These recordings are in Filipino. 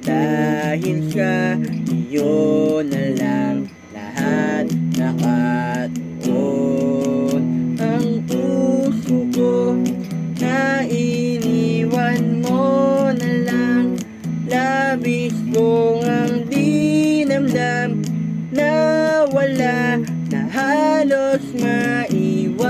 Dahil sa iyo na lang lahat nakatuon. Ang puso ko na iniwan mo na lang, labis kong ang dinamdam na wala na halos maiwan.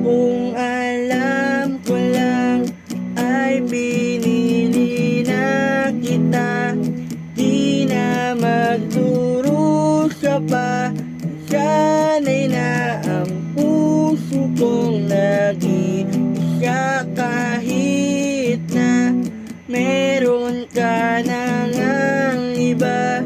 Kung alam ko lang ay pinili na kita, di na magdurusa pa. Sana'y na ang puso kong nag-iisa, kahit na meron ka na ngang iba.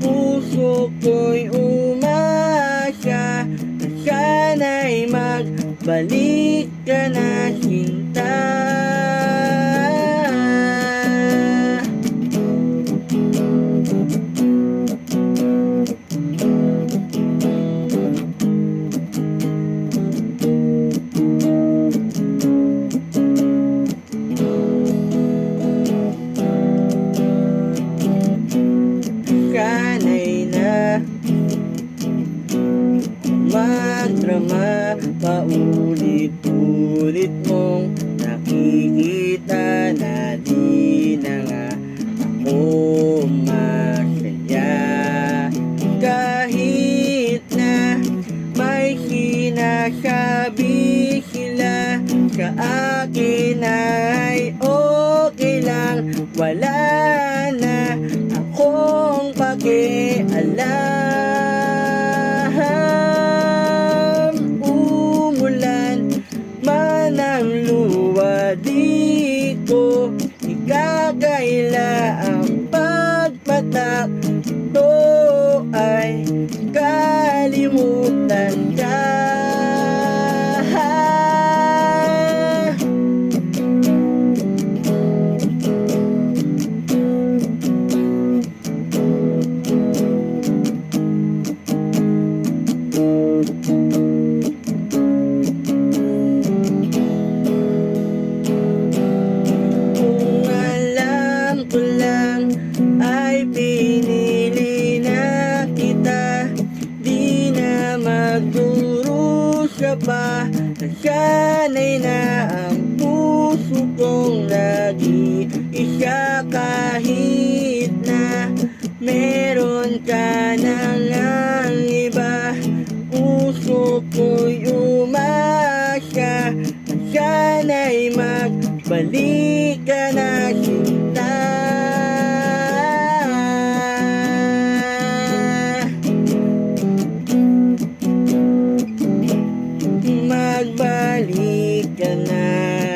Puso ko'y umasa na sana'y magbalik ka na, sinta. Sana'y na magdrama, paulit-ulit mong nakikita na di na nga ako masaya. Kahit na may sinasabi sila sa akin ay okay lang, wala na akong pakialam. Umulan man ang luwa, di ko ikakaila ang pagpatakbo ay kalimutan ka. Kung alam ko lang ay pinili na kita, di na magdurusa pa. Sana'y na ang puso kong nag-iisa, kahit na meron ka na ngang iba. Puso ko'y umasa na sana'y magbalik ka na, sinta. Magbalik ka na.